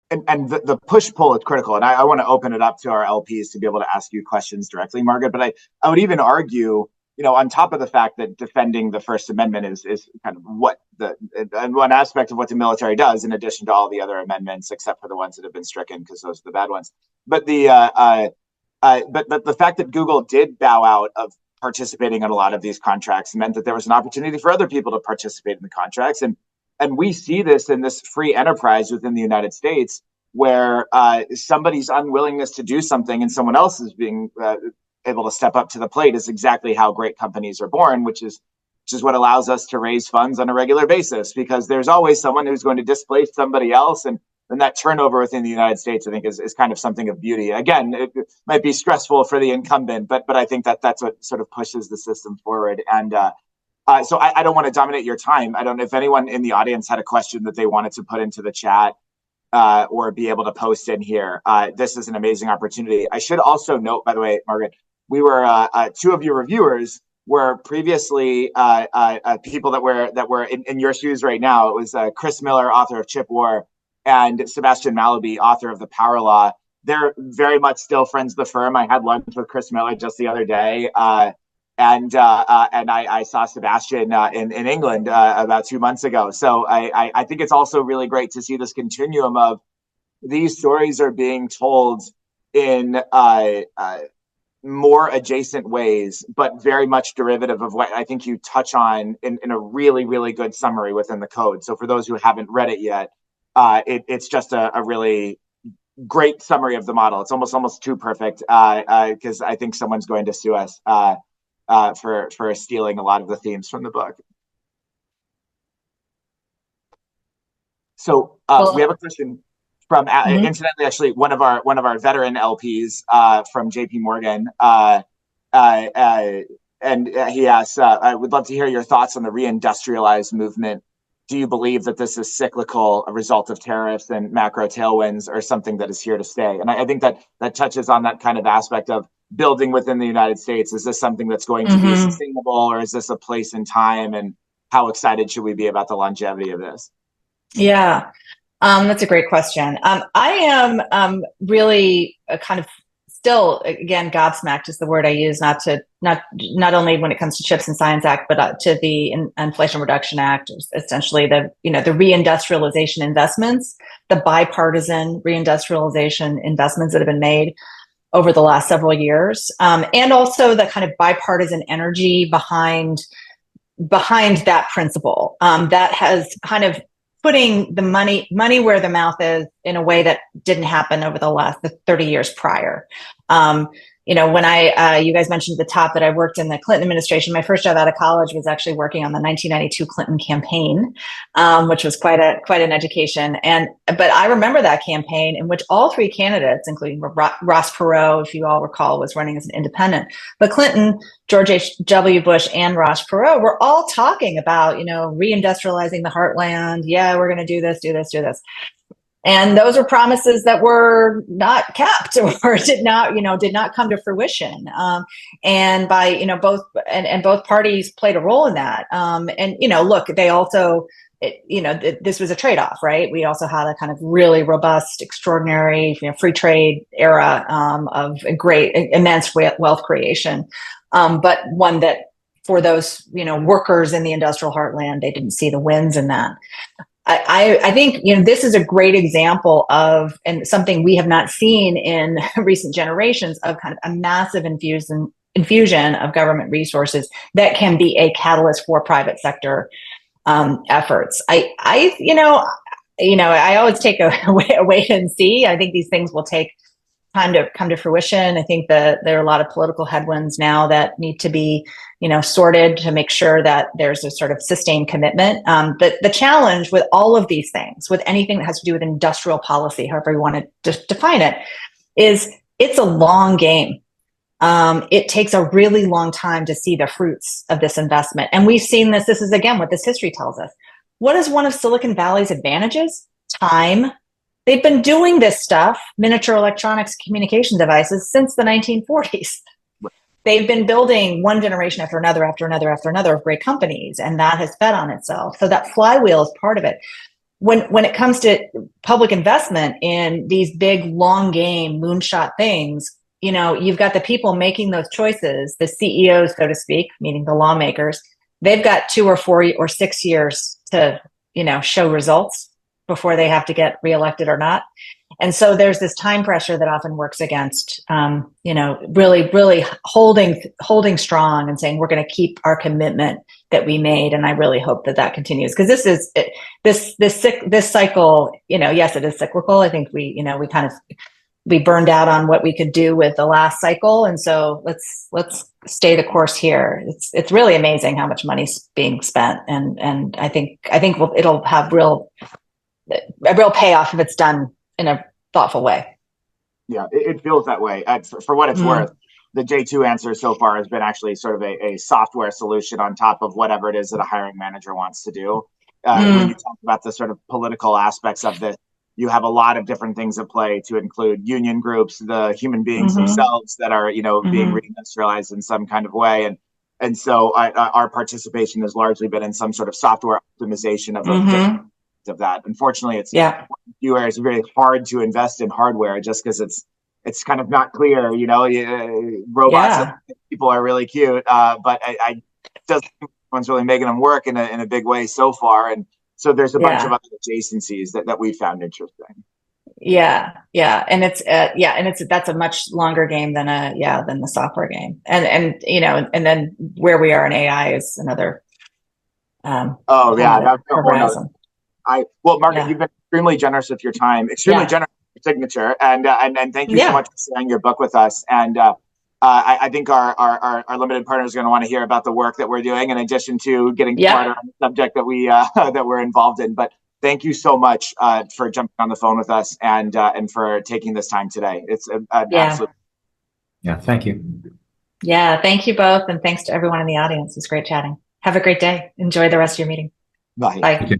and the push pull is critical. And I want to open it up to our LPs to be able to ask you questions directly, Margaret. But I would even argue, on top of the fact that defending the First Amendment is kind of what one aspect of what the military does, in addition to all the other amendments, except for the ones that have been stricken because those are the bad ones. But but the fact that Google did bow out of participating in a lot of these contracts meant that there was an opportunity for other people to participate in the contracts. And we see this in this free enterprise within the United States, where somebody's unwillingness to do something and someone else is being able to step up to the plate is exactly how great companies are born, which is what allows us to raise funds on a regular basis, because there's always someone who's going to displace somebody else. And that turnover within the United States, I think, is kind of something of beauty. Again, it might be stressful for the incumbent, but I think that's what sort of pushes the system forward. And so I don't want to dominate your time. I don't know if anyone in the audience had a question that they wanted to put into the chat or be able to post in here. This is an amazing opportunity. I should also note, by the way, Margaret, we were two of your reviewers were previously people that were in your shoes right now. It was Chris Miller, author of Chip War, and Sebastian Mallaby, author of The Power Law. They're very much still friends of the firm. I had lunch with Chris Miller just the other day. And I saw Sebastian in England about 2 months ago. So I think it's also really great to see this continuum of these stories are being told in more adjacent ways, but very much derivative of what I think you touch on in a really, really good summary within the code. So for those who haven't read it yet, it's just a really great summary of the model. It's almost too perfect because I think someone's going to sue us for stealing a lot of the themes from the book. So we have a question from incidentally, actually, one of our veteran LPs from JP Morgan, and he asks, I would love to hear your thoughts on the reindustrialized movement. Do you believe that this is cyclical, a result of tariffs and macro tailwinds, or something that is here to stay? And I think that touches on that kind of aspect of building within the United States. Is this something that's going to be sustainable, or is this a place in time? And how excited should we be about the longevity of this? Yeah, that's a great question. I am really kind of still, again, gobsmacked is the word I use, not only when it comes to Chips and Science Act, but to the Inflation Reduction Act, essentially the reindustrialization investments, the bipartisan reindustrialization investments that have been made over the last several years, and also the kind of bipartisan energy behind that principle that has kind of putting the money where the mouth is in a way that didn't happen over the 30 years prior. When you guys mentioned at the top that I worked in the Clinton administration, my first job out of college was actually working on the 1992 Clinton campaign, which was quite an education. But I remember that campaign in which all three candidates, including Ross Perot, if you all recall, was running as an independent. But Clinton, George H.W. Bush, and Ross Perot were all talking about, reindustrializing the heartland. Yeah, we're going to do this. And those were promises that were not kept or did not come to fruition. And by, both parties played a role in that. Look, they also, this was a trade-off, right? We also had a kind of really robust, extraordinary, free trade era of a great, immense wealth creation. But one that for those, workers in the industrial heartland, they didn't see the wins in that. I think, this is a great example of, and something we have not seen in recent generations, of kind of a massive infusion of government resources that can be a catalyst for private sector efforts. I always take a wait and see. I think these things will take time to come to fruition. I think that there are a lot of political headwinds now that need to be, sorted to make sure that there's a sort of sustained commitment. But the challenge with all of these things, with anything that has to do with industrial policy, however you want to define it, is it's a long game. It takes a really long time to see the fruits of this investment. And we've seen this. This is, again, what this history tells us. What is one of Silicon Valley's advantages? Time. They've been doing this stuff, miniature electronics communication devices, since the 1940s. They've been building one generation after another of great companies, and that has fed on itself. So that flywheel is part of it. when it comes to public investment in these big long game moonshot things, you know, you've got the people making those choices, the CEOs, so to speak, meaning the lawmakers. They've got 2 or 4 or 6 years to, you know, show results before they have to get reelected or not. And so there's this time pressure that often works against, you know, really holding strong and saying we're going to keep our commitment that we made. And I really hope that that continues, because this cycle, you know, yes, it is cyclical. I think we burned out on what we could do with the last cycle, and so let's stay the course here. It's really amazing how much money's being spent, and I think it'll have a real payoff if it's done in a thoughtful way. Yeah, it feels that way. For what it's worth, the J2 answer so far has been actually sort of a software solution on top of whatever it is that a hiring manager wants to do. When you talk about the sort of political aspects of this, you have a lot of different things at play, to include union groups, the human beings themselves that are, you know, being reindustrialized in some kind of way. And so our participation has largely been in some sort of software optimization of that. Unfortunately, it's one of the few areas very hard to invest in hardware, just because it's kind of not clear, you know, robots and people are really cute, but I doesn't think anyone's really making them work in a big way so far. And so there's a bunch of other adjacencies that we found interesting. Yeah. And that's a much longer game than the software game. And you know, and then where we are in AI is another that's a whole nother. Margaret, you've been extremely generous with your time, extremely generous with your signature, and thank you so much for sharing your book with us. And I think our limited partners are going to want to hear about the work that we're doing, in addition to getting smarter on the subject that we're involved in. But thank you so much for jumping on the phone with us and for taking this time today. It's an absolute. Yeah, thank you. Yeah, thank you both, and thanks to everyone in the audience. It's great chatting. Have a great day. Enjoy the rest of your meeting. Bye. Bye.